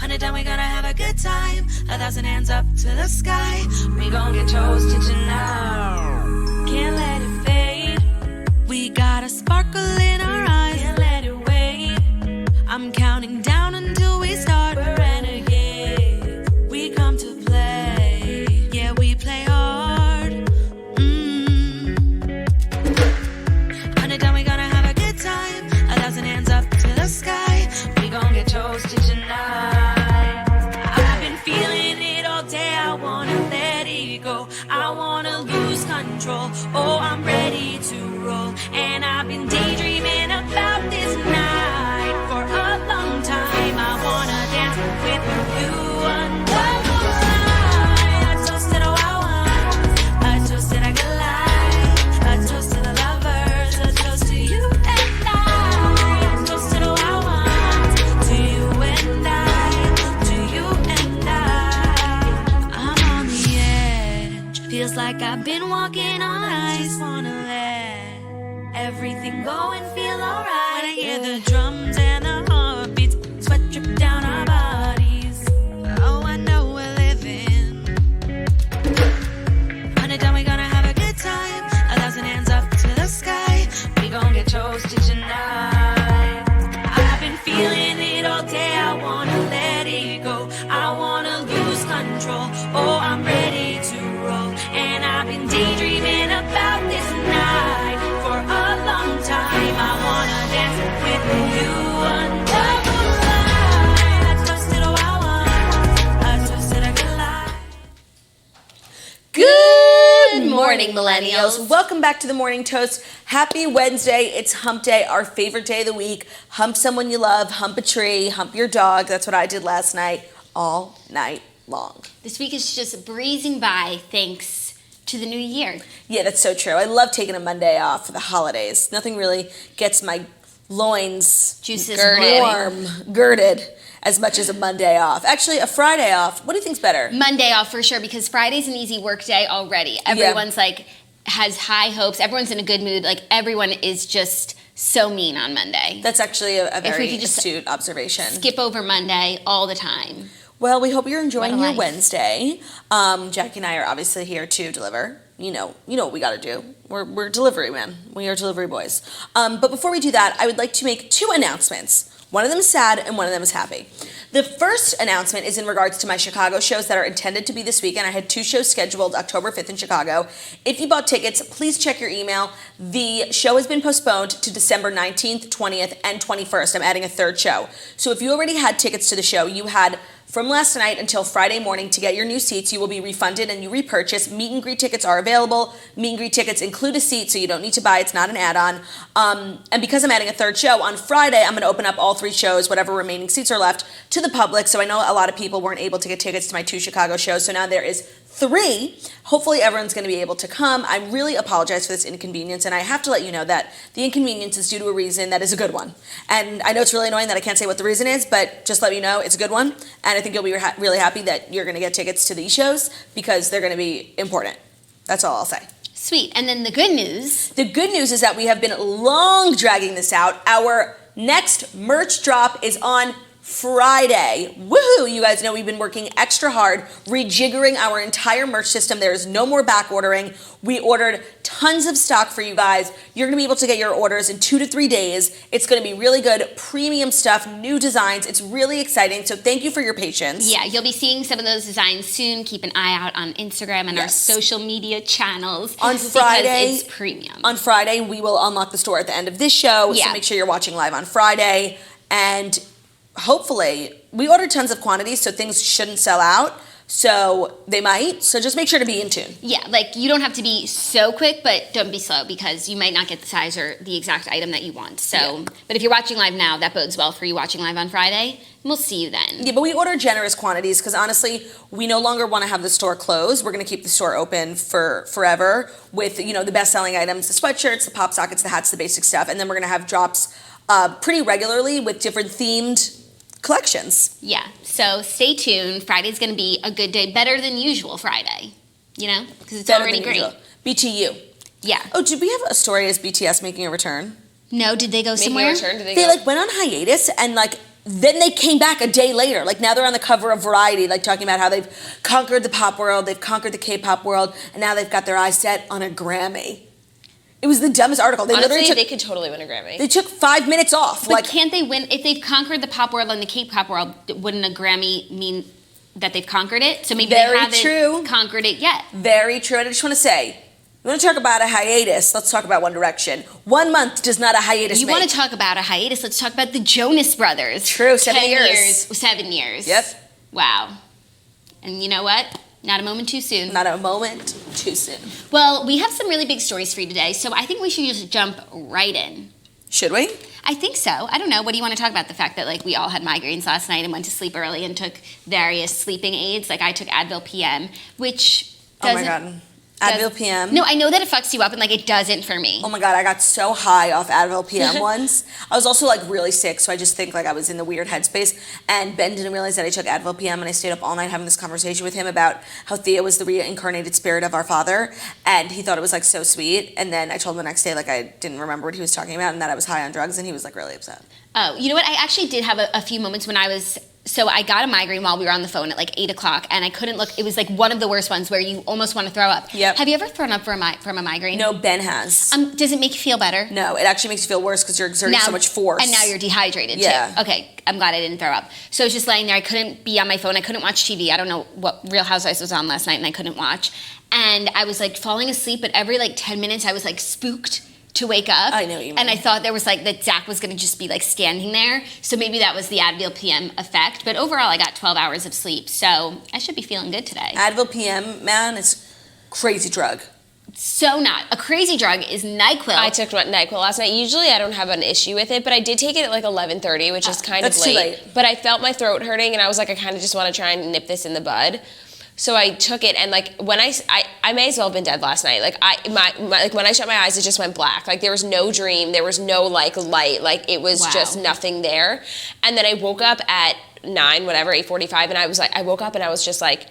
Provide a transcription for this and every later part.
100 down, we gonna have a good time. 1,000 hands up to the sky. We gon' get toasted tonight. Can't let it fade. We got a sparkle in our eyes. Can't let it wait. I'm counting down until we start. We're renegades. We come to play. Yeah, we play hard. 100 down, we gonna have a good time. 1,000 hands up to the sky. We gon' get toasted tonight. I've been feeling it all day. I wanna let it go. I wanna lose control. Oh, I'm ready to roll. And I've been daydreaming about this night for a long time. I wanna dance with you under the light. I toasted a wild one. I toasted a good life. I toasted the lovers. A toast to you and I. I toasted a wild one. To you and I. To you and I. I'm on the edge. Feels like I've been walking on ice. Wanna let everything go and feel alright. When I hear the drums and the heartbeats, sweat drip down our bodies. Oh, I know we're living. 100 down, we gonna have a good time. 1,000 hands up to the sky. We gon' get toasted tonight. I've been feeling it all day. I wanna let it go. I wanna lose control. Oh, I'm ready to roll. And I've been daydreaming about this night for a long time. I wanna dance with you under the light. I toasted a wild one. I toasted a good life. Good morning, millennials. Welcome back to the Morning Toast. Happy Wednesday. It's hump day, our favorite day of the week. Hump someone you love, hump a tree, hump your dog. That's what I did last night, all night long. This week is just breezing by thanks to the new year. Yeah, that's so true. I love taking a Monday off for the holidays. Nothing really gets my loins Juices girded as much as a Monday off. Actually, a Friday off. What do you think's better? Monday off for sure, because Friday's an easy work day already. Everyone's has high hopes. Everyone's in a good mood. Like, everyone is just so mean on Monday. That's actually a very astute observation. Skip over Monday all the time. Well, we hope you're enjoying your life. Wednesday. Jackie and I are obviously here to deliver. You know what we got to do. We're delivery men. We are delivery boys. But before we do that, I would like to make two announcements. One of them is sad and one of them is happy. The first announcement is in regards to my Chicago shows that are intended to be this weekend. I had two shows scheduled October 5th in Chicago. If you bought tickets, please check your email. The show has been postponed to December 19th, 20th, and 21st. I'm adding a third show. So if you already had tickets to the show, you had from last night until Friday morning to get your new seats. You will be refunded and you repurchase. Meet and greet tickets are available. Meet and greet tickets include a seat, so you don't need to buy. It's not an add-on. And because I'm adding a third show, on Friday, I'm going to open up all three shows, whatever remaining seats are left, to the public. So I know a lot of people weren't able to get tickets to my two Chicago shows. So now there is three. Hopefully everyone's going to be able to come. I really apologize for this inconvenience, and I have to let you know that the inconvenience is due to a reason that is a good one. And I know it's really annoying that I can't say what the reason is, but just let you know it's a good one, and I think you'll be really happy that you're going to get tickets to these shows because they're going to be important. That's all I'll say. Sweet. And then the good news. The good news is that we have been long dragging this out. Our next merch drop is on Friday. Woohoo! You guys know we've been working extra hard, rejiggering our entire merch system. There is no more back ordering. We ordered tons of stock for you guys. You're going to be able to get your orders in 2 to 3 days. It's going to be really good, premium stuff, new designs. It's really exciting. So thank you for your patience. Yeah, you'll be seeing some of those designs soon. Keep an eye out on Instagram and our social media channels. On Friday, because it's premium. On Friday, we will unlock the store at the end of this show. Yeah. So make sure you're watching live on Friday. And hopefully, we ordered tons of quantities, so things shouldn't sell out. So they might. So just make sure to be in tune. Yeah, like you don't have to be so quick, but don't be slow because you might not get the size or the exact item that you want. So, But if you're watching live now, that bodes well for you watching live on Friday. We'll see you then. Yeah, but we ordered generous quantities because honestly, we no longer want to have the store closed. We're going to keep the store open for forever with, the best-selling items, the sweatshirts, the pop sockets, the hats, the basic stuff. And then we're going to have drops pretty regularly with different themed collections. Yeah, so stay tuned. Friday's going to be a good day, better than usual Friday, because it's already great. Usual. BTU. Yeah. Oh, did we have a story as BTS making a return? No, did they go somewhere? They went on hiatus and then they came back a day later. Like now they're on the cover of Variety, like talking about how they've conquered the pop world, they've conquered the K-pop world, and now they've got their eyes set on a Grammy. It was the dumbest article. Honestly, they could totally win a Grammy. They took 5 minutes off. But can't they win if they've conquered the pop world and the K-pop world? Wouldn't a Grammy mean that they've conquered it? So maybe they haven't conquered it yet. Very true. And I just want to say, you want to talk about a hiatus? Let's talk about One Direction. 1 month does not a hiatus You make. want to talk about a hiatus? Let's talk about the Jonas Brothers. True, 7 10 years. 7 years. Yep. Wow. And you know what? Not a moment too soon. Not a moment too soon. Well, we have some really big stories for you today, so I think we should just jump right in. Should we? I think so. I don't know. What do you want to talk about? The fact that like we all had migraines last night and went to sleep early and took various sleeping aids. Like I took Advil PM, which doesn't... Oh my God. Advil PM. No, I know that it fucks you up and like it doesn't for me. Oh my God, I got so high off Advil PM once. I was also like really sick, so I just think like I was in the weird headspace. And Ben didn't realize that I took Advil PM, and I stayed up all night having this conversation with him about how Thea was the reincarnated spirit of our father, and he thought it was like so sweet. And then I told him the next day like I didn't remember what he was talking about and that I was high on drugs, and he was like really upset. Oh, you know what? I actually did have a few moments when I was... So I got a migraine while we were on the phone at like 8 o'clock, and I couldn't look. It was like one of the worst ones where you almost want to throw up. Yep. Have you ever thrown up from a migraine? No, Ben has. Does it make you feel better? No, it actually makes you feel worse because you're exerting so much force. And now you're dehydrated Yeah. too. Okay, I'm glad I didn't throw up. So I was just laying there. I couldn't be on my phone. I couldn't watch TV. I don't know what Real Housewives was on last night, and I couldn't watch. And I was like falling asleep, but every like 10 minutes I was like spooked to wake up. I know what you mean. And I thought there was like that Zach was going to just be like standing there. So maybe that was the Advil PM effect. But overall, I got 12 hours of sleep. So I should be feeling good today. Advil PM, man, it's crazy drug. So not. A crazy drug is NyQuil. I took NyQuil last night. Usually I don't have an issue with it, but I did take it at like 11:30, which is kind of That's too late. But I felt my throat hurting, and I was like, I kind of just want to try and nip this in the bud. So I took it, and like when I may as well have been dead last night. Like like when I shut my eyes, it just went black. Like there was no dream, there was no like light, like it was just nothing there. And then I woke up at 8:45, and I woke up and I was just like,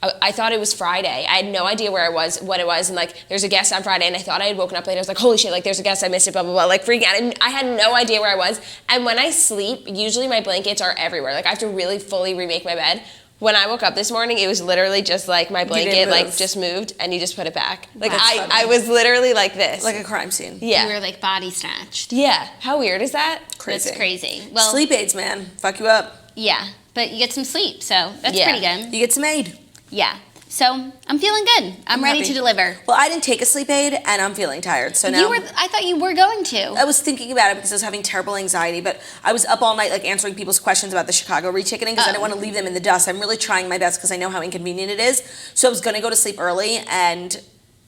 I thought it was Friday. I had no idea where I was, what it was, and like there's a guest on Friday, and I thought I had woken up late. I was like, holy shit, like there's a guest, I missed it, blah blah blah, like freaking out. And I had no idea where I was. And when I sleep, usually my blankets are everywhere. Like I have to really fully remake my bed. When I woke up this morning, it was literally just like my blanket like just moved and you just put it back. Like I was literally like this. Like a crime scene. Yeah. You were like body snatched. Yeah. How weird is that? Crazy. That's crazy. Well, Sleep aids, man. Fuck you up. yeah, but you get some sleep, so that's pretty good. You get some aid. Yeah. So I'm feeling good. I'm ready happy. to deliver. Well, I didn't take a sleep aid, and I'm feeling tired. So now I thought you were going to. I was thinking about it because I was having terrible anxiety, but I was up all night like answering people's questions about the Chicago reticketing because I didn't want to leave them in the dust. I'm really trying my best because I know how inconvenient it is. So I was going to go to sleep early, and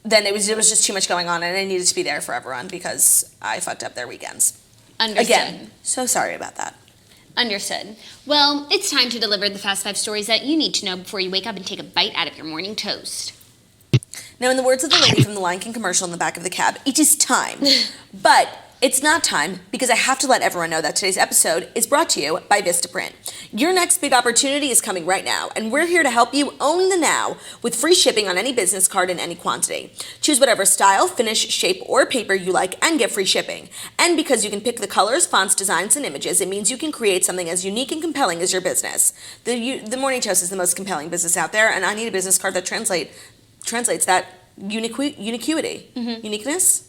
then there was just too much going on, and I needed to be there for everyone because I fucked up their weekends. Understood. Again, so sorry about that. Understood. Well, it's time to deliver the Fast 5 stories that you need to know before you wake up and take a bite out of your morning toast. Now, in the words of the lady from the Lion King commercial in the back of the cab, it is time. But it's not time because I have to let everyone know that today's episode is brought to you by Vistaprint. Your next big opportunity is coming right now, and we're here to help you own the now with free shipping on any business card in any quantity. Choose whatever style, finish, shape, or paper you like and get free shipping. And because you can pick the colors, fonts, designs, and images, it means you can create something as unique and compelling as your business. The Morning Toast is the most compelling business out there, and I need a business card that translates that uniquity. Mm-hmm. Uniqueness.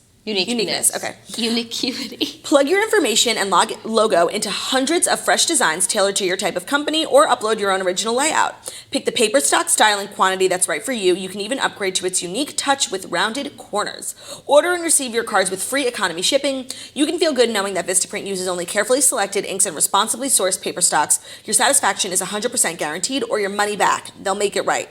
Okay. Uniquity. Plug your information and logo into hundreds of fresh designs tailored to your type of company, or upload your own original layout. Pick the paper stock, style, and quantity that's right for you. You can even upgrade to its unique touch with rounded corners. Order and receive your cards with free economy shipping. You can feel good knowing that Vistaprint uses only carefully selected inks and responsibly sourced paper stocks. Your satisfaction is 100% guaranteed, or your money back. They'll make it right.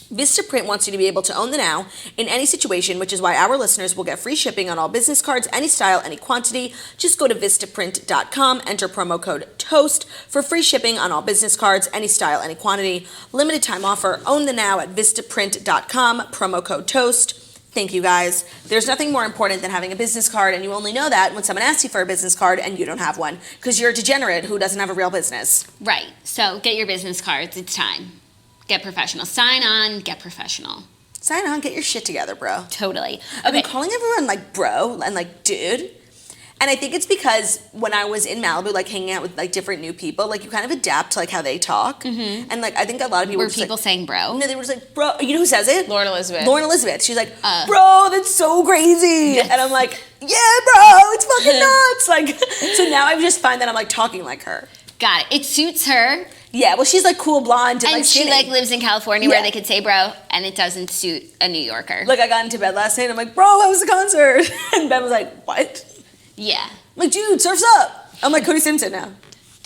Vistaprint wants you to be able to own the now in any situation, which is why our listeners will get free shipping on all business cards, any style, any quantity. Just go to Vistaprint.com, enter promo code TOAST for free shipping on all business cards, any style, any quantity. Limited time offer. Own the now at Vistaprint.com, promo code TOAST. Thank you, guys. There's nothing more important than having a business card, and you only know that when someone asks you for a business card and you don't have one, because you're a degenerate who doesn't have a real business. Right. So get your business cards. It's time. Get professional. Sign on, get professional. Sign on, get your shit together, bro. Totally. I've been calling everyone like bro and like dude. And I think it's because when I was in Malibu, like hanging out with like different new people, like you kind of adapt to like how they talk. Mm-hmm. And like I think a lot of people Were people saying bro? No, they were just like, bro. You know who says it? Lauren Elizabeth. Lauren Elizabeth. She's like, bro, that's so crazy. Yes. And I'm like, yeah, bro, it's fucking nuts. Like, so now I just find that I'm like talking like her. Got it. It suits her. Yeah, well, she's like cool blonde and like she skinny. like lives in California where they could say bro, and it doesn't suit a New Yorker. Like I got into bed last night and I'm like, bro, how was the concert? And Ben was like, what? Yeah, I'm like, dude, surf's up. I'm like Cody Simpson now.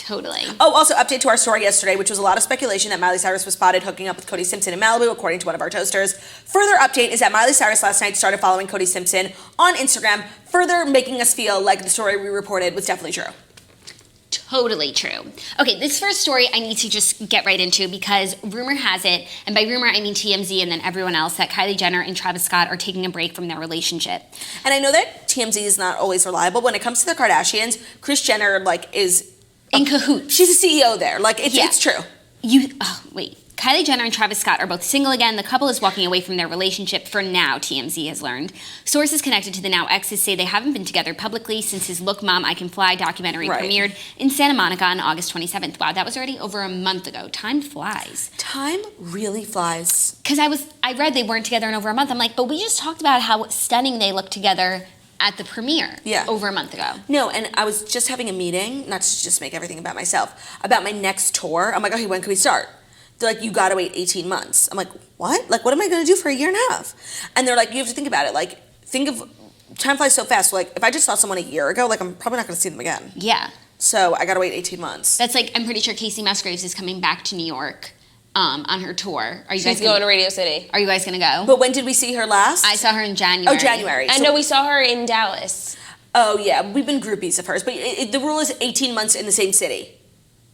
totally. Oh, also update to our story yesterday, which was a lot of speculation that Miley Cyrus was spotted hooking up with Cody Simpson in Malibu, according to one of our toasters. Further update is that Miley Cyrus last night started following Cody Simpson on Instagram, further making us feel like the story we reported was definitely true. Totally true. Okay, this first story I need to just get right into because rumor has it, and by rumor I mean TMZ and then everyone else, that Kylie Jenner and Travis Scott are taking a break from their relationship. And I know that TMZ is not always reliable. When it comes to the Kardashians, Kris Jenner like is In cahoots. She's a CEO there. Like it's true. Kylie Jenner and Travis Scott are both single again. The couple is walking away from their relationship for now, TMZ has learned. Sources connected to the now exes say they haven't been together publicly since his Look Mom, I Can Fly documentary premiered in Santa Monica on August 27th. Wow, that was already over a month ago. Time flies. Time really flies. Because I read they weren't together in over a month. I'm like, but we just talked about how stunning they look together at the premiere over a month ago. No, and I was just having a meeting, not to just make everything about myself, about my next tour. I'm like, okay, when can we start? They're like, you gotta wait 18 months. I'm like, what? Like, what am I gonna do for a year and a half? And they're like, you have to think about it. Like, think of, time flies so fast. So like, if I just saw someone a year ago, like, I'm probably not gonna see them again. Yeah. So I gotta wait 18 months. That's like, I'm pretty sure Casey Musgraves is coming back to New York on her tour. Are you She's guys going to Radio City. Are you guys gonna go? But when did we see her last? I saw her in January. Oh, January. I know we saw her in Dallas. Oh, yeah. We've been groupies of hers. But the rule is 18 months in the same city.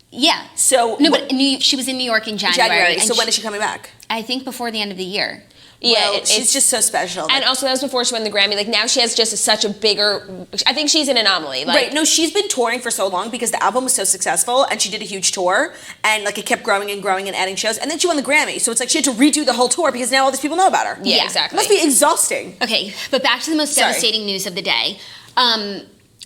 Yeah. So no, but she was in New York in January. So when is she coming back? I think before the end of the year. Yeah, well, she's just so special. And also that was before she won the Grammy. Like now she has just such a bigger. I think she's an anomaly. Like, right. No, she's been touring for so long because the album was so successful, and she did a huge tour, and like it kept growing and growing and adding shows, and then she won the Grammy. So it's like she had to redo the whole tour because now all these people know about her. Yeah, exactly. It must be exhausting. Okay, but back to the most devastating news of the day.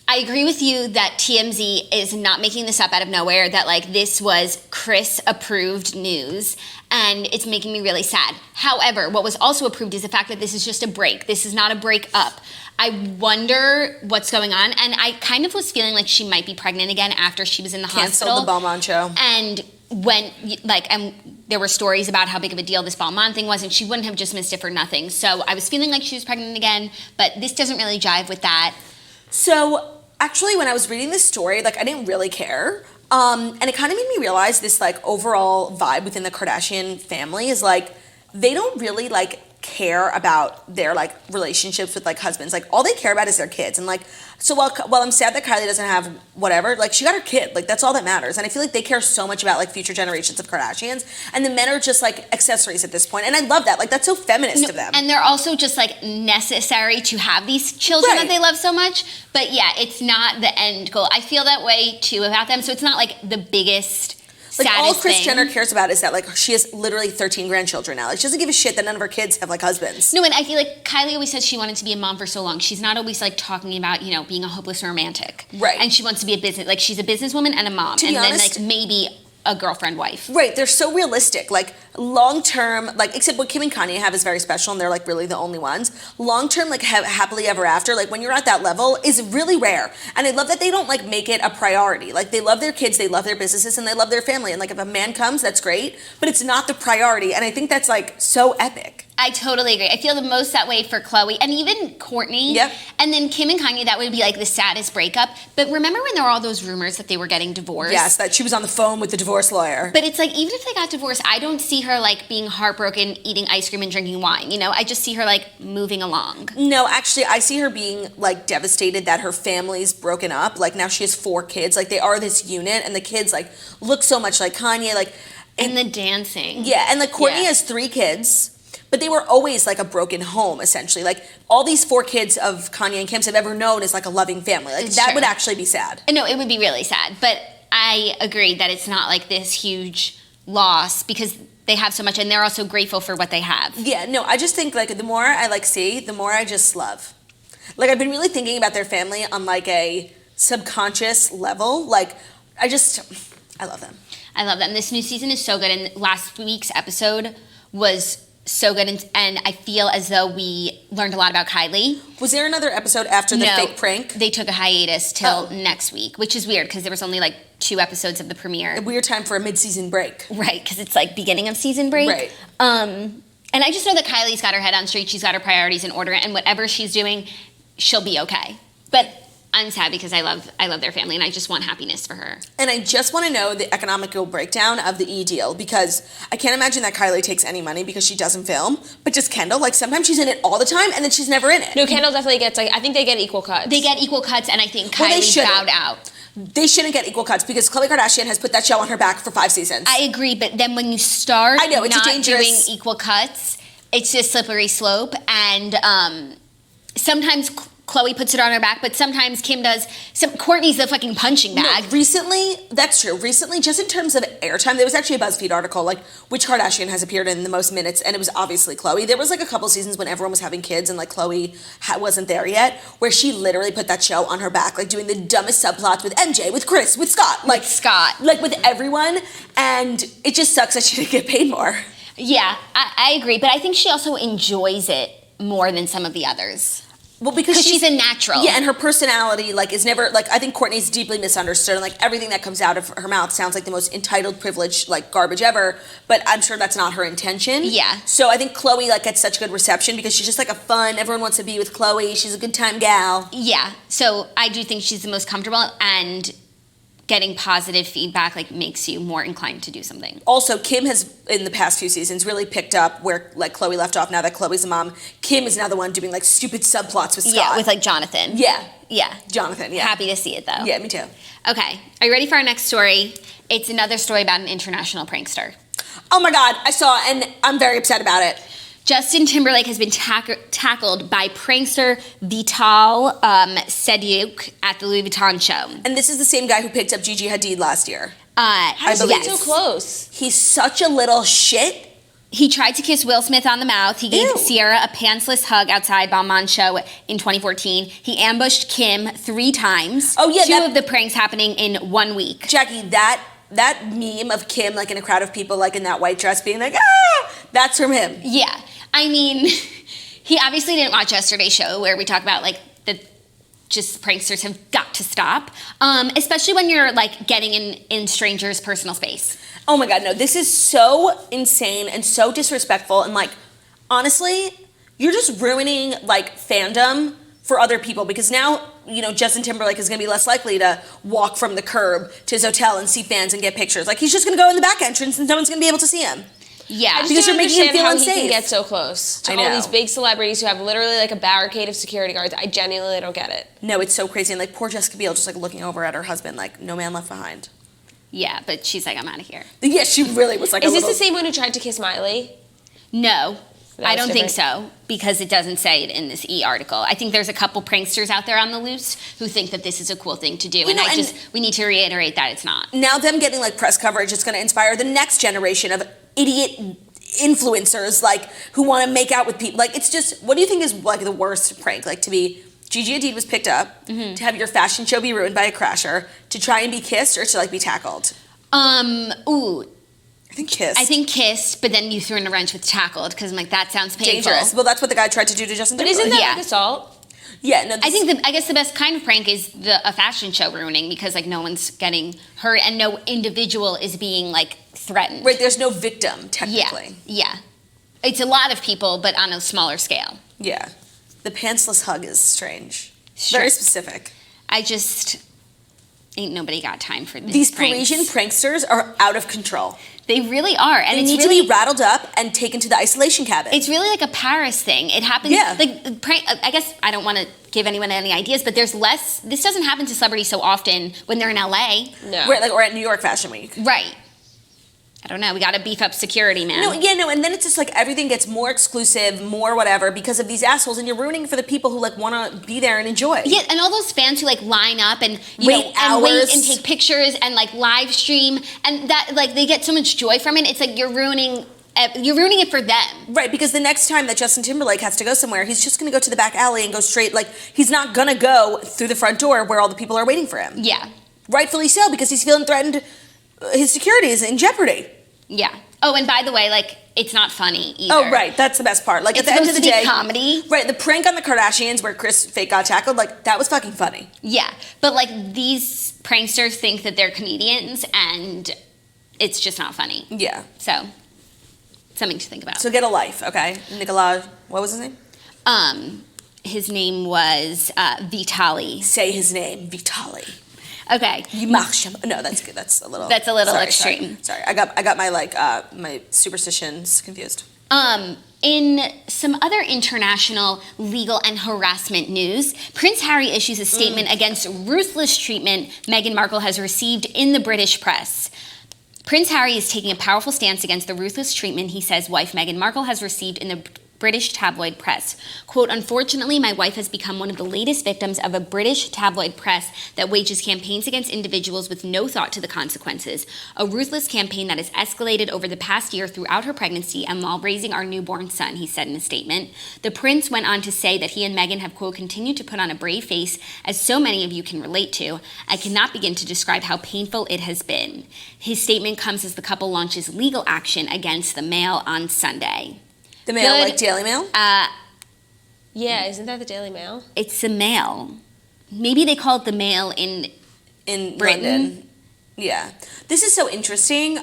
I agree with you that TMZ is not making this up out of nowhere, that like this was Kris approved news, and it's making me really sad. However, what was also approved is the fact that this is just a break. This is not a break up. I wonder what's going on, and I kind of was feeling like she might be pregnant again after she was in the hospital. Canceled the Balmain show. And there were stories about how big of a deal this Balmain thing was, and she wouldn't have just missed it for nothing. So I was feeling like she was pregnant again, but this doesn't really jive with that. So actually, when I was reading this story, like I didn't really care. And it kind of made me realize this like overall vibe within the Kardashian family is like they don't really like care about their like relationships with like husbands. Like all they care about is their kids. And like so while I'm sad that Kylie doesn't have whatever, like she got her kid. Like that's all that matters. And I feel like they care so much about like future generations of Kardashians, and the men are just like accessories at this point. And I love that. Like that's so feminist of them. And they're also just like necessary to have these children that they love so much. But yeah, it's not the end goal. I feel that way too about them. So it's not like the biggest, like saddest all Kris thing. Jenner cares about is that like she has literally 13 grandchildren now. Like she doesn't give a shit that none of her kids have like husbands. No, and I feel like Kylie always says she wanted to be a mom for so long. She's not always like talking about, you know, being a hopeless romantic. Right. And she wants to be a business, like she's a businesswoman and a mom. To be honest, then like maybe a girlfriend wife. Right, they're so realistic. Like long term, like except what Kim and Kanye have is very special, and they're like really the only ones. Long term, like happily ever after, like when you're at that level, is really rare. And I love that they don't like make it a priority. Like they love their kids, they love their businesses, and they love their family. And like if a man comes, that's great, but it's not the priority. And I think that's like so epic. I totally agree. I feel the most that way for Khloe and even Kourtney. Yep. And then Kim and Kanye, that would be like the saddest breakup. But remember when there were all those rumors that they were getting divorced? Yes, that she was on the phone with the divorce lawyer. But it's like, even if they got divorced, I don't see her like being heartbroken, eating ice cream and drinking wine. You know, I just see her like moving along. No, actually, I see her being like devastated that her family's broken up. Like now she has 4 kids. Like they are this unit, and the kids like look so much like Kanye. Like and the dancing. Yeah, and like Kourtney has 3 kids. But they were always like a broken home, essentially. Like all these 4 kids of Kanye and Kim's have ever known is like a loving family. Like that would actually be sad. No, it would be really sad. But I agree that it's not like this huge loss because they have so much, and they're also grateful for what they have. Yeah, no, I just think like the more I like see, the more I just love. Like, I've been really thinking about their family on, like, a subconscious level. Like, I love them. I love them. This new season is so good, and last week's episode was so good, and I feel as though we learned a lot about Kylie. Was there another episode after the fake prank? They took a hiatus till next week, which is weird because there was only like 2 episodes of the premiere. A weird time for a mid-season break. Right, because it's like beginning of season break. Right. And I just know that Kylie's got her head on straight. She's got her priorities in order, and whatever she's doing, she'll be okay. But I'm sad because I love their family, and I just want happiness for her. And I just want to know the economical breakdown of the E deal, because I can't imagine that Kylie takes any money because she doesn't film, but just Kendall, like sometimes she's in it all the time and then she's never in it. No, Kendall definitely gets, like, I think they get equal cuts. They get equal cuts, and I think Well, they Kylie shouldn't. bowed out. They shouldn't get equal cuts because Khloe Kardashian has put that show on her back for 5 seasons. I agree, but then when you start I know, it's not a dangerous... doing equal cuts, it's just slippery slope, and sometimes Chloe puts it on her back, but sometimes Kim does. Kourtney's the fucking punching bag. No, recently, that's true. Recently, just in terms of airtime, there was actually a BuzzFeed article, like, which Kardashian has appeared in the most minutes, and it was obviously Khloe. There was, like, a couple seasons when everyone was having kids, and, like, Khloe wasn't there yet, where she literally put that show on her back, like, doing the dumbest subplots with MJ, with Chris, with Scott. Like, Like, with everyone, and it just sucks that she didn't get paid more. Yeah, I agree, but I think she also enjoys it more than some of the others. Well, because she's a natural. Yeah, and her personality, like, is never, like, I think Kourtney's deeply misunderstood, and, like, everything that comes out of her mouth sounds like the most entitled, privileged, like, garbage ever, but I'm sure that's not her intention. Yeah. So I think Khloe, like, gets such good reception because she's just, like, a fun, everyone wants to be with Khloe, she's a good time gal. Yeah, so I do think she's the most comfortable, and getting positive feedback, like, makes you more inclined to do something. Also, Kim has, in the past few seasons, really picked up where, like, Khloe left off. Now that Khloe's a mom, Kim is now the one doing, like, stupid subplots with Scott. Yeah, with, like, Jonathan. Yeah. Yeah. Jonathan, yeah. Happy to see it, though. Yeah, me too. Okay, are you ready for our next story? It's another story about an international prankster. Oh my God, I saw, and I'm very upset about it. Justin Timberlake has been tackled by prankster Vital Sediuk at the Louis Vuitton show. And this is the same guy who picked up Gigi Hadid last year. How does he get so yes. close? He's such a little shit. He tried to kiss Will Smith on the mouth. He gave Ew. Sierra a pantsless hug outside Balmain show in 2014. He ambushed Kim 3 times. Oh, yeah, 2 that- of the pranks happening in 1 week. Jackie, that meme of Kim, like, in a crowd of people, like, in that white dress being like, ah, that's from him. Yeah, I mean, he obviously didn't watch yesterday's show where we talk about, like, just pranksters have got to stop, especially when you're, like, getting in strangers' personal space. Oh my God, no, this is so insane and so disrespectful, and, like, honestly, you're just ruining, like, fandom for other people, because now, you know, Justin Timberlake is going to be less likely to walk from the curb to his hotel and see fans and get pictures. Like, he's just going to go in the back entrance and no one's going to be able to see him. Yeah, I just Because don't you're making him understand feel how unsafe. he can get so close to I all know. these big celebrities who have literally like a barricade of security guards. I genuinely don't get it. No, it's so crazy. And, like, poor Jessica Biel just, like, looking over at her husband, like, no man left behind. yeah, but she's like, I'm out of here. Yeah, she really was like Is a this little... the same one who tried to kiss Miley? No, That I was don't think different? so, because it doesn't say it in this article. I think there's a couple pranksters out there on the loose who think that this is a cool thing to do, and know, we need to reiterate that it's not. Now them getting, like, press coverage is going to inspire the next generation of idiot influencers, like, who want to make out with people. Like, it's just, what do you think is, like, the worst prank? Like, to be, Gigi Hadid was picked up, to have your fashion show be ruined by a crasher, to try and be kissed, or to, like, be tackled? Ooh, I think kissed. I think kissed, but then you threw in a wrench with tackled, because I'm like, that sounds painful. dangerous. Well, that's what the guy tried to do to Justin But Timberlake. isn't that Yeah. like assault? Yeah, no, I think I guess the best kind of prank is a fashion show ruining, because, like, no one's getting hurt and no individual is being, like, threatened. right, there's no victim, Yeah, technically. yeah. It's a lot of people, but on a smaller scale. Yeah. The pantsless hug is strange. Sure. Very specific. I just ain't nobody got time for this. These pranks. Parisian pranksters are out of control. They really are, and They it's need really to be rattled up and taken to the isolation cabin. it's really like a Paris thing. It happens. Yeah. Like prank. I guess I don't want to give anyone any ideas, but there's less. This doesn't happen to celebrities so often when they're in LA. No. Right, like, or at New York Fashion Week. Right. I don't know. We got to beef up security, man. No, yeah, no, and then it's just like everything gets more exclusive, more whatever, because of these assholes, and you're ruining for the people who, like, want to be there and enjoy. Yeah, and all those fans who, like, line up and Wait hours. and take pictures and, like, live stream, and that, like, they get so much joy from it. It's like you're ruining You're ruining it for them. Right, because the next time that Justin Timberlake has to go somewhere, he's just going to go to the back alley and go straight. Like, he's not going to go through the front door where all the people are waiting for him. Yeah. Rightfully so, because he's feeling threatened. His security is in jeopardy. Yeah. Oh, and by the way, like, it's not funny either. Oh, right. That's the best part. Like, It's at the end of the supposed day. to be comedy. Right, the prank on the Kardashians where Chris fake got tackled, like, that was fucking funny. Yeah. But, like, these pranksters think that they're comedians, and it's just not funny. Yeah. So, something to think about. So get a life, okay? Nicola, what was his name? His name was Vitalii. Say his name, Vitalii. Okay. No, that's good. That's a little extreme. Sorry. I got my my superstitions confused. In some other international legal and harassment news, Prince Harry issues a statement against ruthless treatment Meghan Markle has received in the British press. Prince Harry is taking a powerful stance against the ruthless treatment he says wife Meghan Markle has received in the British tabloid press. Quote, unfortunately, my wife has become one of the latest victims of a British tabloid press that wages campaigns against individuals with no thought to the consequences. A ruthless campaign that has escalated over the past year throughout her pregnancy and while raising our newborn son, he said in a statement. The prince went on to say that he and Meghan have, quote, continued to put on a brave face, as so many of you can relate to. I cannot begin to describe how painful it has been. His statement comes as the couple launches legal action against the Mail on Sunday. The Mail, Good. like Daily Mail? Yeah, isn't that the Daily Mail? It's the Mail. Maybe they call it the Mail in Britain. London. Yeah. This is so interesting.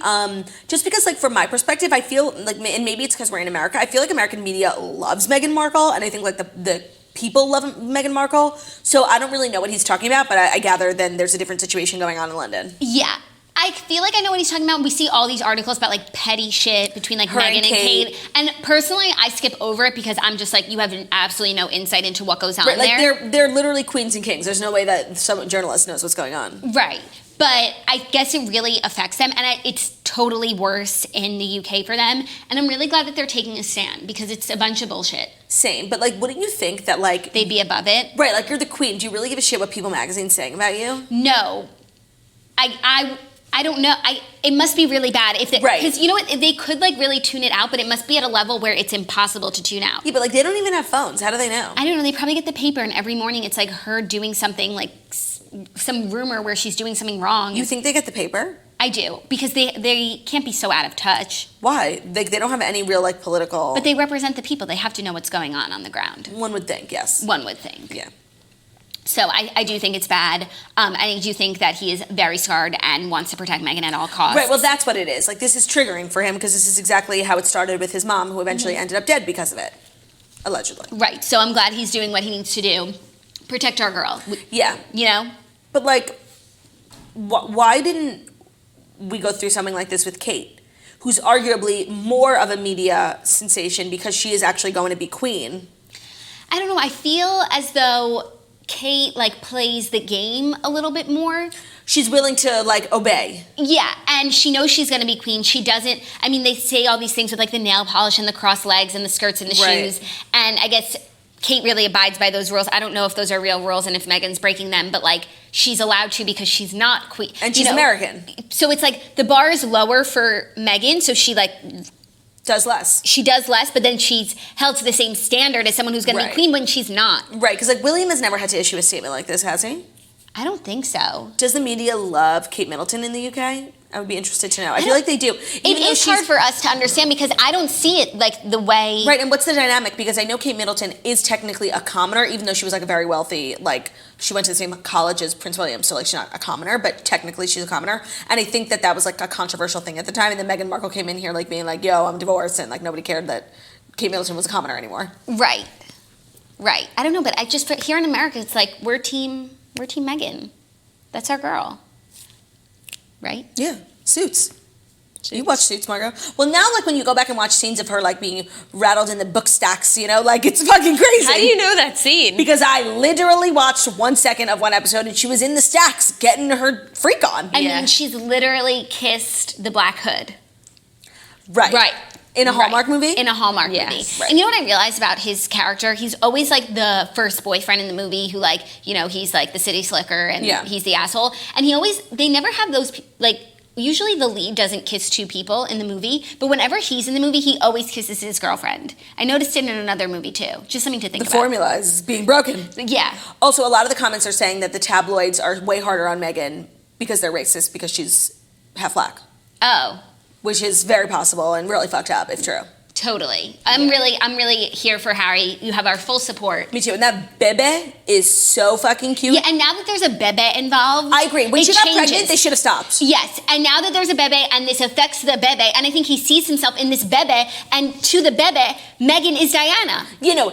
Just because, like, from my perspective, I feel like, and maybe it's because we're in America, I feel like American media loves Meghan Markle, and I think, like, the people love Meghan Markle. So I don't really know what he's talking about, but I gather then there's a different situation going on in London. Yeah. I feel like I know what he's talking about. We see all these articles about like petty shit between like Her Meghan and and Kate. Kate. And personally, I skip over it because I'm just like, you have absolutely no insight into what goes on Right, like there. they're literally queens and kings. There's no way that some journalist knows what's going on. Right. But I guess it really affects them, and it's totally worse in the UK for them. And I'm really glad that they're taking a stand because it's a bunch of bullshit. Same, but like, wouldn't you think that like They'd be above it. right, like you're the queen? Do you really give a shit what People Magazine's saying about you? No. I don't know. It must be really bad if Right. because you know what, they could like really tune it out, but it must be at a level where it's impossible to tune out. Yeah, but like they don't even have phones. How do they know? I don't know. They probably get the paper, and every morning it's like her doing something like some rumor where she's doing something wrong. You think they get the paper? I do because they can't be so out of touch. Why? They don't have any real like political. But they represent the people. They have to know what's going on the ground. One would think, yes. One would think. Yeah. So I do think it's bad. I do think that he is very scarred and wants to protect Meghan at all costs. Right, well, that's what it is. Like, this is triggering for him because this is exactly how it started with his mom, who eventually ended up dead because of it. Allegedly. Right. So I'm glad he's doing what he needs to do. Protect our girl. Yeah. You know? But, like, why didn't we go through something like this with Kate, who's arguably more of a media sensation because she is actually going to be queen? I don't know. I feel as though Kate like plays the game a little bit more. She's willing to like obey. Yeah, and she knows she's going to be queen. She doesn't, I mean, they say all these things with like the nail polish and the crossed legs and the skirts and the Right. shoes. And I guess Kate really abides by those rules. I don't know if those are real rules and if Meghan's breaking them, but like she's allowed to because she's not queen. And she's American. So it's like the bar is lower for Meghan, so she like Does less. she does less, but then she's held to the same standard as someone who's going to Right. be queen when she's not. Right, because like William has never had to issue a statement like this, has he? I don't think so. Does the media love Kate Middleton in the UK? I would be interested to know. I feel like they do. It Even though is hard she's- for us to understand because I don't see it like the way. Right, and what's the dynamic? Because I know Kate Middleton is technically a commoner, even though she was like a very wealthy, like she went to the same college as Prince William, so like she's not a commoner, but technically she's a commoner. And I think that was like a controversial thing at the time. And then Meghan Markle came in here like being like, "Yo, I'm divorced," and like nobody cared that Kate Middleton was a commoner anymore. Right. I don't know, but I just here in America, it's like we're team Meghan. That's our girl. Right? Yeah, Suits. You watch Suits, Margot? Well, now like when you go back and watch scenes of her like being rattled in the book stacks, you know, like it's fucking crazy. How do you know that scene? Because I literally watched 1 second of one episode and she was in the stacks getting her freak on. I Yeah. mean, she's literally kissed the Black Hood. Right. In a Hallmark movie? In a Hallmark Yes. movie. Right. And you know what I realized about his character? He's always like the first boyfriend in the movie who like, you know, he's like the city slicker and Yeah. he's the asshole. And they never have those like usually the lead doesn't kiss two people in the movie, but whenever he's in the movie, he always kisses his girlfriend. I noticed it in another movie too. Just something to think The about. formula is being broken. Yeah. Also, a lot of the comments are saying that the tabloids are way harder on Meghan because they're racist because she's half black, Oh, which is very possible and really fucked up if true. totally. I'm really here for Harry. You have our full support. Me too. And that bebe is so fucking cute. Yeah, and now that there's a bebe involved, I agree. When it she got changes. pregnant, they should have stopped. Yes, and now that there's a bebe and this affects the bebe, and I think he sees himself in this bebe, and to the bebe, Meghan is Diana. You know,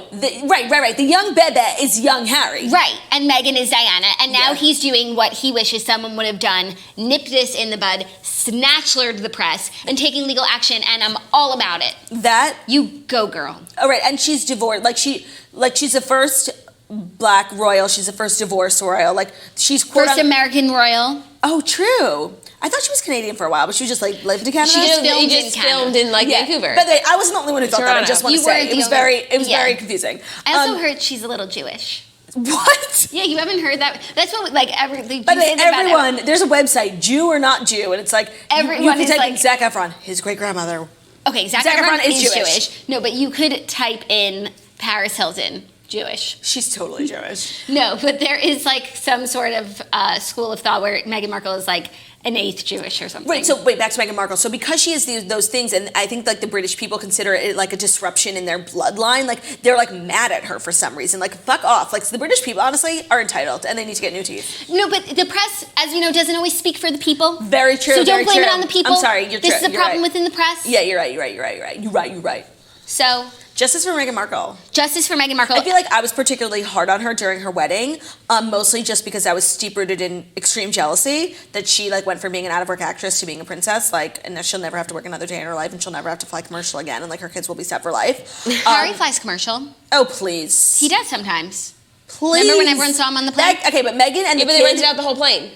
right. The young bebe is young Harry. Right, and Meghan is Diana, and now Yeah. he's doing what he wishes someone would have done, nipped this in the bud, snatchlered the press, and taking legal action, and I'm all about it. That, You go, girl. all right, and she's divorced. She's the first black royal. She's the first divorced royal. Like, she's quote First American royal. Oh, true. I thought she was Canadian for a while, but she just like lived in Canada. She just filmed He in just Canada. filmed in like Yeah. Vancouver. By the way, I wasn't the only one who thought that. I Toronto. just want to You say weren't it the was only- very, it was yeah. very confusing. I also heard she's a little Jewish. What? Yeah, you haven't heard that? That's what, like, By the way, everyone, there's a website, Jew or not Jew, and it's like you Everyone can is type like- in Zac Efron, his great grandmother. Okay, Zac Zac Efron Efron is is Jewish. Jewish. No, but you could type in Paris Hilton, Jewish. She's totally Jewish. No, but there is like some sort of school of thought where Meghan Markle is like an eighth Jewish or something. Right, so wait, back to Meghan Markle. So because she has those things, and I think like the British people consider it like a disruption in their bloodline, like they're like mad at her for some reason. Like, fuck off. Like, the British people honestly are entitled and they need to get new teeth. No, but the press, as you know, doesn't always speak for the people. Very true, So don't very blame it true. on the people. I'm sorry, you're This true, is a you're problem right. within the press. Yeah, you're right. So, Justice for Meghan Markle. justice for Meghan Markle. I feel like I was particularly hard on her during her wedding, mostly just because I was steep-rooted in extreme jealousy that she like went from being an out-of-work actress to being a princess, like, and that she'll never have to work another day in her life, and she'll never have to fly commercial again, and like her kids will be set for life. Harry flies commercial. Oh, please. He does sometimes. Please. Remember when everyone saw him on the plane? Okay, but Meghan and yeah, the but they kid, rented out the whole plane.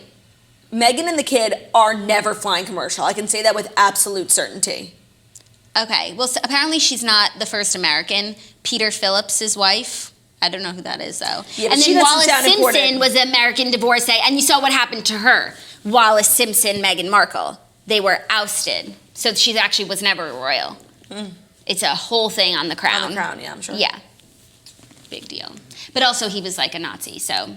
Meghan and the kid are never flying commercial. I can say that with absolute certainty. Okay, well, so apparently she's not the first American. Peter Phillips' wife. I don't know who that is, though. Yeah, but and she then doesn't Wallace sound Simpson important. was an American divorcee, and you saw what happened to her. Wallace Simpson, Meghan Markle. They were ousted. So she actually was never a royal. It's a whole thing on the crown. On the crown, yeah, I'm sure. Yeah. Big deal. But also, he was like a Nazi, so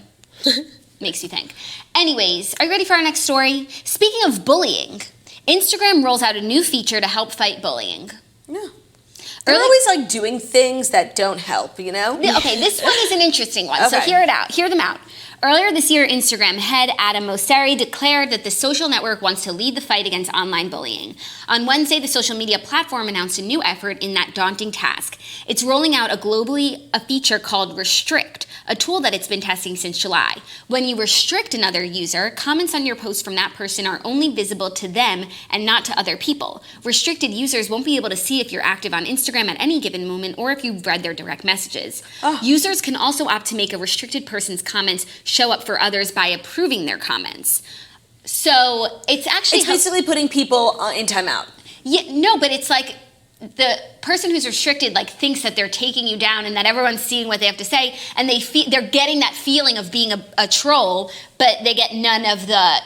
makes you think. Anyways, are you ready for our next story? Speaking of bullying, Instagram rolls out a new feature to help fight bullying. Yeah. They're Early- always like doing things that don't help, you know? Okay, this one is an interesting one, so Okay. hear them out. Earlier this year, Instagram head Adam Mosseri declared that the social network wants to lead the fight against online bullying. On Wednesday, the social media platform announced a new effort in that daunting task. It's rolling out a feature called Restrict, a tool that it's been testing since July. When you restrict another user, comments on your post from that person are only visible to them and not to other people. Restricted users won't be able to see if you're active on Instagram at any given moment or if you've read their direct messages. Users can also opt to make a restricted person's comments show up for others by approving their comments. So it's actually It's basically putting people in timeout. yeah, no, but it's like the person who's restricted like thinks that they're taking you down and that everyone's seeing what they have to say, and they're getting that feeling of being a troll, but they get none of the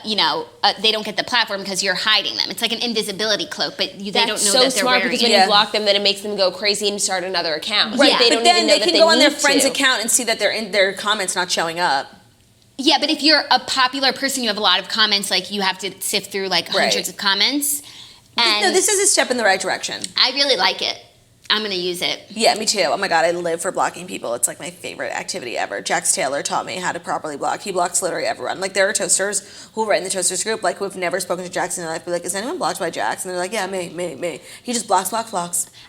they don't get the platform because you're hiding them. It's like an invisibility cloak, but they don't know That's so that they're smart wearing because it. when Yeah. you block them, then it makes them go crazy and start another account. Right, Like, they but don't Then even know they that can go on their need friend's to. account and see that their comments not showing up. Yeah, but if you're a popular person, you have a lot of comments. Like you have to sift through like Right. hundreds of comments. And No, this is a step in the right direction. I really like it. I'm gonna use it. Yeah, me too. Oh my god, I live for blocking people. It's like my favorite activity ever. Jax Taylor taught me how to properly block. He blocks literally everyone. Like there are toasters who write in the toasters group, like who have never spoken to Jax in their life, be like, is anyone blocked by Jax? And they're like, yeah, me. He just blocks.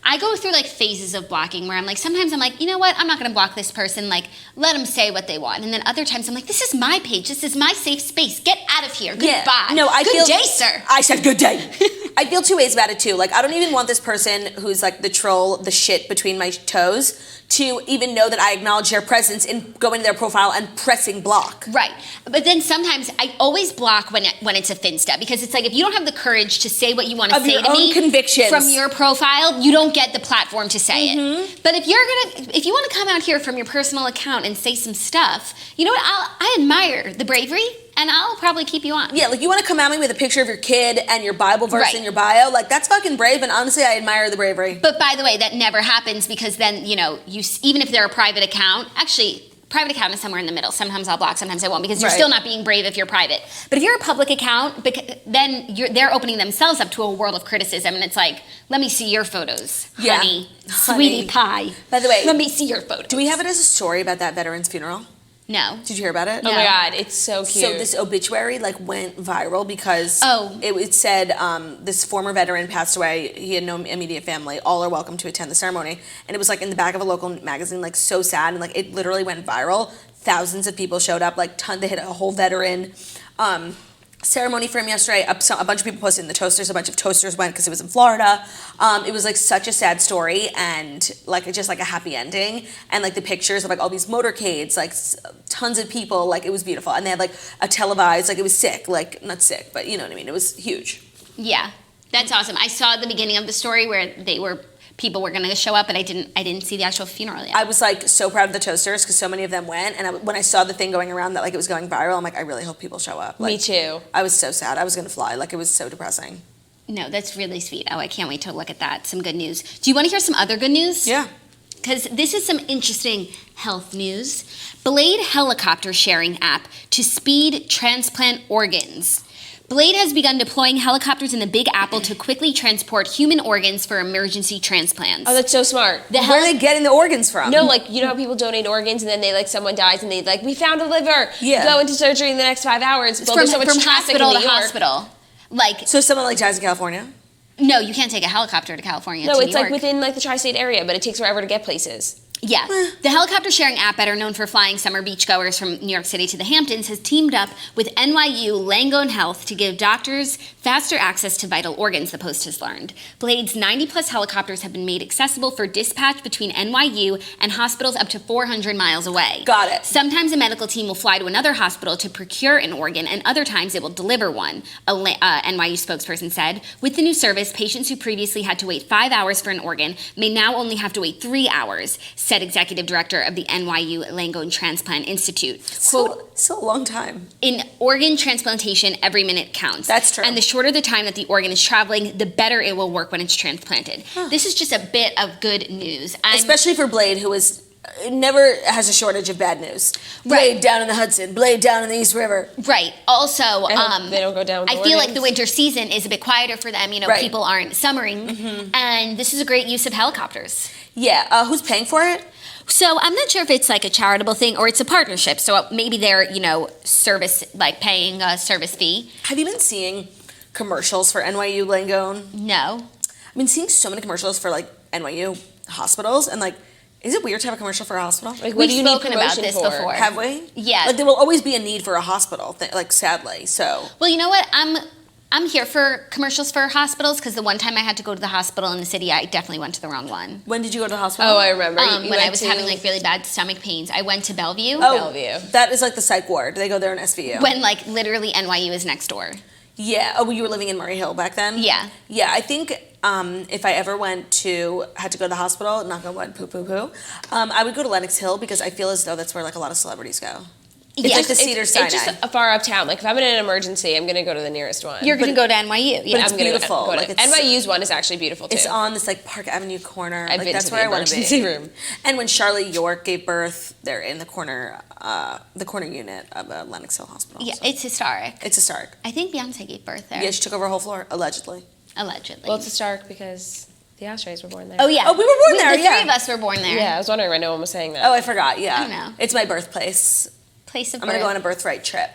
I go through like phases of blocking where I'm like, sometimes I'm like, you know what, I'm not gonna block this person, like let them say what they want. And then other times I'm like, this is my page, this is my safe space, get out of here, goodbye. No, I Good feel. day, sir. I said good day. I feel two ways about it too. Like I don't even want this person who's like the troll, the shit between my toes, to even know that I acknowledge their presence and go into their profile and pressing block. Right, but then sometimes I always block when it's a Finsta, because it's like if you don't have the courage to say what you want to Of say your to own me convictions. from your profile, you don't get the platform to say Mm-hmm. it. But if you want to come out here from your personal account and say some stuff, you know what? I admire the bravery and I'll probably keep you on. Yeah, like you want to come at me with a picture of your kid and your Bible verse Right. in your bio, like that's fucking brave, and honestly, I admire the bravery. But by the way, that never happens because then, you know, even if they're a private account, actually, private account is somewhere in the middle. Sometimes I'll block, sometimes I won't, because you're Right. still not being brave if you're private. But if you're a public account, then they're opening themselves up to a world of criticism, and it's like, let me see your photos, Yeah. honey, Honey. sweetie pie. By the way, let me see your photos. Do we have it as a story about that veteran's funeral? No. Did you hear about it? Oh my God, it's so cute. So this obituary like went viral because Oh. it said this former veteran passed away. He had no immediate family. All are welcome to attend the ceremony. And it was like in the back of a local magazine, like so sad, and like it literally went viral. Thousands of people showed up. Like they had a whole veteran ceremony for him yesterday. A bunch of people posted in the toasters. A bunch of toasters went because it was in Florida. It was like such a sad story and like just like a happy ending. And like the pictures of like all these motorcades, like tons of people. Like it was beautiful. And they had like a televised. Like it was sick. Like not sick, but you know what I mean. It was huge. Yeah, that's awesome. I saw at the beginning of the story where people were going to show up, but I didn't see the actual funeral yet. I was like so proud of the toasters because so many of them went. And when I saw the thing going around that like it was going viral, I'm like, I really hope people show up. Like, Me too. I was so sad. I was gonna fly. Like it was so depressing. No, that's really sweet. Oh, I can't wait to look at that. Some good news. Do you want to hear some other good news? Yeah. Because this is some interesting health news. Blade helicopter sharing app to speed transplant organs. Blade has begun deploying helicopters in the Big Apple to quickly transport human organs for emergency transplants. Oh, that's so smart. The Where are they getting the organs from? No, like, you know how people donate organs and then they, like, someone dies and they, like, we found a liver. Yeah. Go into surgery in the next 5 hours. Well, from there's so much traffic hospital in to New York. hospital. Like, So someone like dies in California? no, you can't take a helicopter to California. No, to it's New like York. within, like, the tri-state area, but it takes forever to get places. Yeah. The helicopter sharing app, better known for flying summer beachgoers from New York City to the Hamptons, has teamed up with NYU Langone Health to give doctors faster access to vital organs, the Post has learned. Blade's 90-plus helicopters have been made accessible for dispatch between NYU and hospitals up to 400 miles away. Got it. Sometimes a medical team will fly to another hospital to procure an organ, and other times it will deliver one, a NYU spokesperson said. With the new service, patients who previously had to wait 5 hours for an organ may now only have to wait 3 hours, said executive director of the NYU Langone Transplant Institute. Quote, Still a long time. in organ transplantation, every minute counts. That's true. And the shorter the time that the organ is traveling, the better it will work when it's transplanted. This is just a bit of good news. Especially for Blade, who is never has a shortage of bad news. Blade Right. down in the Hudson, Blade down in the East River. Right. Also, I hope they don't go down with I the feel like organs. the winter season is a bit quieter for them. You know, Right. people aren't summering, and this is a great use of helicopters. Yeah, who's paying for it? So I'm not sure if it's like a charitable thing or it's a partnership. So maybe they're, you know, service, like paying a service fee. Have you been seeing commercials for NYU Langone? No. I've been seeing so many commercials for like NYU hospitals, and like, is it weird to have a commercial for a hospital? Like, what We've do you need spoken about promotion this for? before. Have we? Yeah. Like there will always be a need for a hospital, like sadly. So Well, you know what? I'm here for commercials for hospitals because the one time I had to go to the hospital in the city, I definitely went to the wrong one. when did you go to the hospital? Oh, I remember. You When I went was to- having like really bad stomach pains, I went to Bellevue. Bellevue. That is like the psych ward. They go there in SVU. When like literally NYU is next door. Yeah. Oh, you were living in Murray Hill back then? Yeah. Yeah, I think if I ever had to go to the hospital, knock on wood, I would go to Lenox Hill because I feel as though that's where like a lot of celebrities go. It's like the Cedars-Sinai. It's just far uptown. Like, if I'm in an emergency, I'm going to go to the nearest one. You're going to go to NYU. Yeah. it's I'm gonna beautiful. Go to, Like, it's- NYU's one is actually beautiful, too. It's on this like Park Avenue corner. I've like been that's to where the I want to emergency be. room. And when Charlotte York gave birth, they're in the corner unit of Lenox Hill Hospital. Yeah, So it's historic. it's historic. I think Beyonce gave birth there. Yeah, she took over a whole floor allegedly. Allegedly. Well, it's historic because the Oshrys were born there. oh, yeah. Oh, we were born there, The yeah. three of us were born there. Yeah, I was wondering why no one was saying that. Oh, I forgot. Yeah, I know. It's my birthplace. Place of I'm gonna birth. go on a birthright trip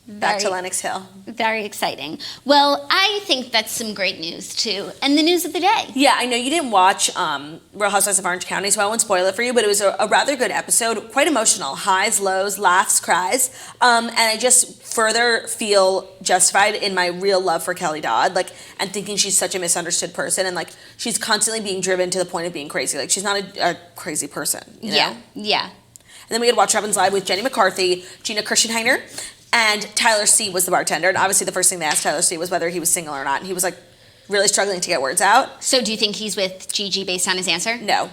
back to Very- Lenox Hill. Very exciting. Well, I think that's some great news, too. And the news of the day. Yeah, I know you didn't watch Real Housewives of Orange County, so I won't spoil it for you, but it was a rather good episode, quite emotional, highs, lows, laughs, cries, and I just further feel justified in my real love for Kelly Dodd, like, and thinking she's such a misunderstood person, and like, she's constantly being driven to the point of being crazy. Like, she's not a crazy person, you know? Yeah. Yeah. And then we had Watch What Happens Live with Jenny McCarthy, Gina Kirschenheiner, and Tyler C. was the bartender. And obviously the first thing they asked Tyler C. was whether he was single or not. And he was like really struggling to get words out. So do you think he's with Gigi based on his answer? No.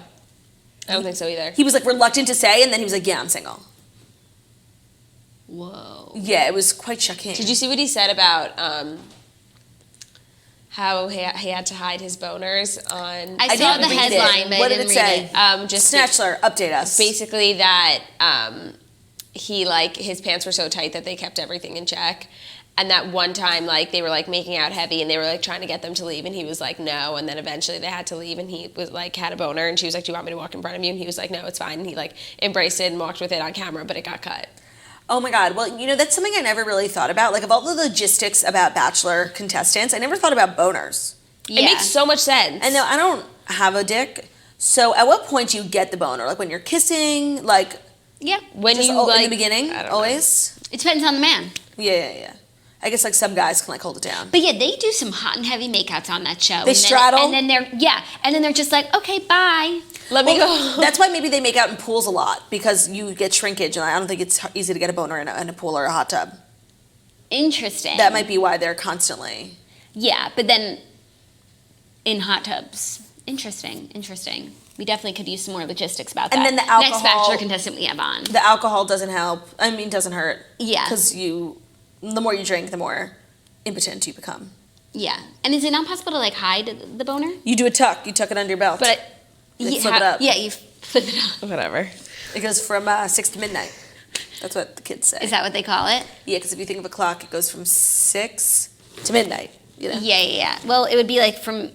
I don't think so either. He was like reluctant to say, and then he was like, yeah, I'm single. Whoa. Yeah, it was quite shocking. Did you see what he said about how he had to hide his boners on? I saw the didn't read headline, it. but What I did it didn't read say? it. Just Snatchler, update us. basically that he like his pants were so tight that they kept everything in check. And that one time, like, they were, like, making out heavy, and they were, like, trying to get them to leave, and he was like, no. And then eventually they had to leave, and he was, like, had a boner, and she was like, do you want me to walk in front of you? And he was like, no, it's fine. And he, like, embraced it and walked with it on camera, but it got cut. Oh my God. Well, you know, that's something I never really thought about. Like, of all the logistics about Bachelor contestants, I never thought about boners. Yeah. It makes so much sense. And no, I don't have a dick. So at what point do you get the boner? Like when you're kissing, like Yeah. When just you, in like, the beginning, I don't know. always? It depends on the man. Yeah. I guess like some guys can like hold it down. But yeah, they do some hot and heavy makeouts on that show. They straddle? And then they're just like, okay, bye. Let me go. That's why maybe they make out in pools a lot because you get shrinkage, and I don't think it's easy to get a boner in a pool or a hot tub. Interesting. That might be why they're constantly. Yeah, but then in hot tubs. Interesting. We definitely could use some more logistics about that. And then the Next alcohol- Bachelor contestant we have on. The alcohol doesn't help. I mean, doesn't hurt. Yeah. Because the more you drink, the more impotent you become. Yeah. And is it not possible to like hide the boner? You do a tuck. You tuck it under your belt. But They flip it up. Yeah, you flip it up. Whatever. It goes from 6 to midnight. That's what the kids say. Is that what they call it? Yeah, because if you think of a clock, it goes from 6 to midnight. You know? Yeah. Well, it would be like from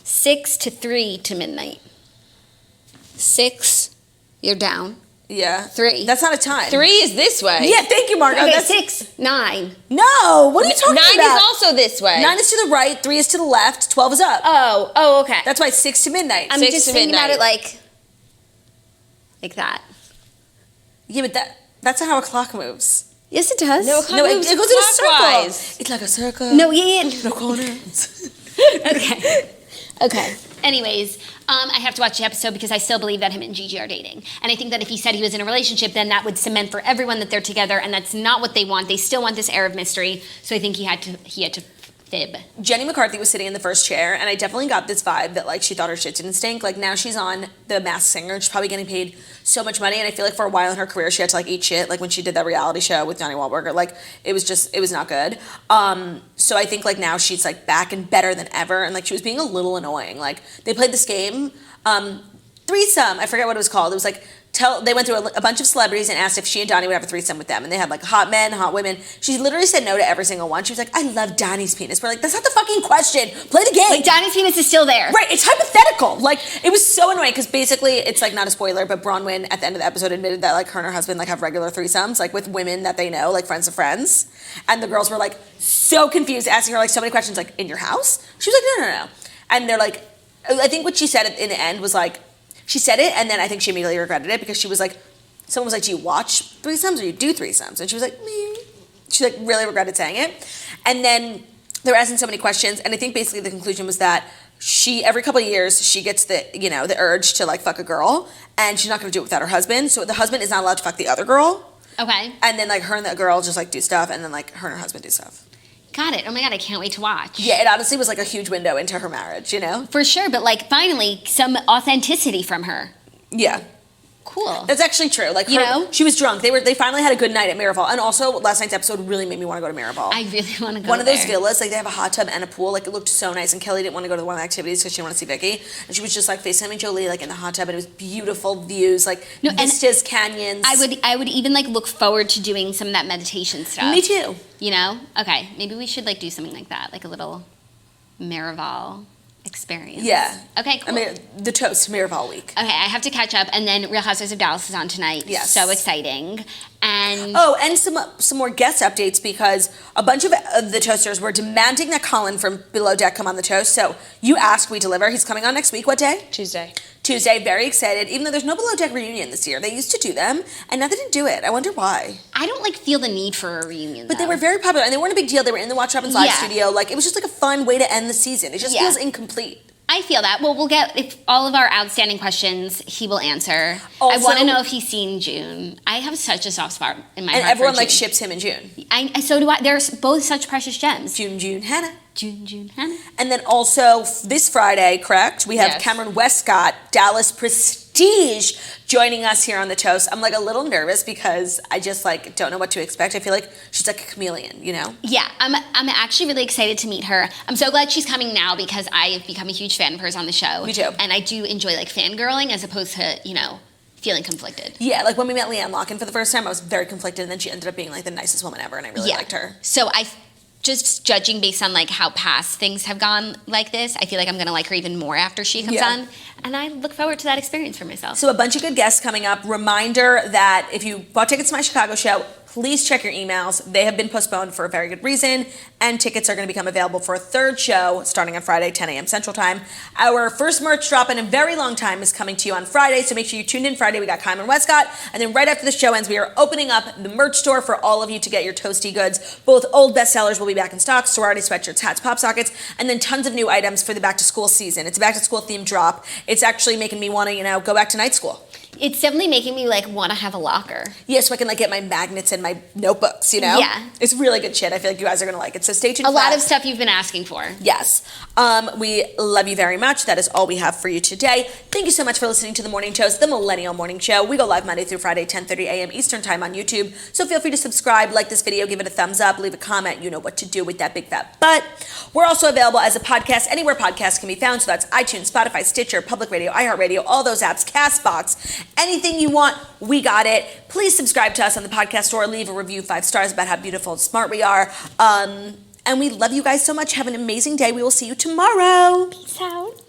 6 to 3 to midnight. 6, you're down. Yeah. 3. That's not a time. 3 is this way. Yeah, thank you, Margo. Okay, That's 6, 9. No, what are you talking 9 about? is also this way. 9 is to the right, 3 is to the left, 12 is up. Oh, okay. That's why it's 6 to midnight. I'm 6 just to thinking about it midnight. like that. Yeah, but that's not how a clock moves. Yes, it does. No, a clock No, it moves goes in a circle. clockwise. It's like a circle. No, yeah. No corners. Okay. Anyways, I have to watch the episode because I still believe that him and Gigi are dating. And I think that if he said he was in a relationship, then that would cement for everyone that they're together, and that's not what they want. They still want this air of mystery. So I think he had to fib. Jenny McCarthy was sitting in the first chair, and I definitely got this vibe that like she thought her shit didn't stink. Like now she's on The Masked Singer, she's probably getting paid so much money, and I feel like for a while in her career she had to like eat shit. Like when she did that reality show with Donnie Wahlberg, like it was not good. So I think like now she's like back and better than ever, and like she was being a little annoying. Like they played this game, threesome. I forget what it was called. It was like. They went through a bunch of celebrities and asked if she and Donnie would have a threesome with them. And they had like hot men, hot women. She literally said no to every single one. She was like, I love Donnie's penis. We're like, that's not the fucking question. Play the game. Like, Donnie's penis is still there. Right, it's hypothetical. Like, it was so annoying because basically, it's like not a spoiler, but Bronwyn at the end of the episode admitted that like her and her husband like have regular threesomes, like with women that they know, like friends of friends. And the girls were like so confused, asking her like so many questions, like, in your house? She was like, no. And they're like, I think what she said in the end was like, she said it, and then I think she immediately regretted it because she was like, someone was like, do you watch threesomes or you do threesomes? And she was like, me. She like really regretted saying it. And then they were asking so many questions, and I think basically the conclusion was that she, every couple of years, she gets the urge to like fuck a girl, and she's not gonna do it without her husband. So the husband is not allowed to fuck the other girl. Okay. And then like her and the girl just like do stuff, and then like her and her husband do stuff. Got it. Oh my God, I can't wait to watch. Yeah, it honestly was like a huge window into her marriage, you know? For sure, but like finally some authenticity from her. Yeah. Cool. That's actually true. Like, You know? she was drunk. They finally had a good night at Miraval. And also, last night's episode really made me want to go to Miraval. I really want to go One of those there. villas, like they have a hot tub and a pool. Like it looked so nice. And Kelly didn't want to go to one of the activities because she didn't want to see Vicky. And she was just like FaceTiming Jolie like in the hot tub, and it was beautiful views, like and vistas, canyons. I would even like look forward to doing some of that meditation stuff. Me too. You know? Okay, maybe we should like do something like that, like a little Miraval experience. Yeah. Okay, cool. I mean, the toast Miraval week. Okay, I have to catch up, and then Real Housewives of Dallas is on tonight. Yes. So exciting. And Oh, and some more guest updates because a bunch of the toasters were demanding that Colin from Below Deck come on the toast. So you ask, we deliver. He's coming on next week. What day? Tuesday. Very excited. Even though there's no Below Deck reunion this year, they used to do them, and now they didn't do it. I wonder why. I don't like feel the need for a reunion. But they though. were very popular, and they weren't a big deal. They were in the Watch Robin's live Yeah. studio. Like it was just like a fun way to end the season. It just Yeah. feels incomplete. I feel that. Well, we'll get if all of our outstanding questions. He will answer. I Also- want to know if he's seen June. I have such a soft spot in my And heart everyone for like June. ships him and June. So do I. They're both such precious gems. June, Hannah. June, Hannah. And then also this Friday, correct? We have Yes. Cameron Westcott, Dallas Prestige, joining us here on the Toast. I'm like a little nervous because I just like don't know what to expect. I feel like she's like a chameleon, you know? Yeah, I'm actually really excited to meet her. I'm so glad she's coming now because I have become a huge fan of hers on the show. Me too. And I do enjoy like fangirling as opposed to, you know, feeling conflicted. Yeah, like when we met Leanne Locken for the first time, I was very conflicted, and then she ended up being like the nicest woman ever, and I really liked her. So just judging based on like how past things have gone like this, I feel like I'm gonna like her even more after she comes on. And I look forward to that experience for myself. So a bunch of good guests coming up. Reminder that if you bought tickets to my Chicago show, please check your emails. They have been postponed for a very good reason, and tickets are going to become available for a third show starting on Friday, 10 a.m. Central Time. Our first merch drop in a very long time is coming to you on Friday, so make sure you tune in Friday. We got Kyman Westcott, and then right after the show ends, we are opening up the merch store for all of you to get your toasty goods. Both old bestsellers will be back in stock, sorority sweatshirts, hats, pop sockets, and then tons of new items for the back-to-school season. It's a back-to-school themed drop. It's actually making me want to, you know, go back to night school. It's definitely making me like want to have a locker. Yeah, so I can like get my magnets and my notebooks, you know? Yeah. It's really good shit. I feel like you guys are going to like it. So stay tuned A for lot that. of stuff you've been asking for. Yes. We love you very much. That is all we have for you today. Thank you so much for listening to The Morning Toast, the Millennial Morning Show. We go live Monday through Friday, 10:30 a.m. Eastern Time on YouTube. So feel free to subscribe, like this video, give it a thumbs up, leave a comment. You know what to do with that big fat butt. We're also available as a podcast anywhere podcasts can be found. So that's iTunes, Spotify, Stitcher, Public Radio, iHeartRadio, all those apps, CastBox, anything you want, we got it. Please subscribe to us on the podcast store. Leave a review, 5 stars, about how beautiful and smart we are. And we love you guys so much. Have an amazing day. We will see you tomorrow. Peace out.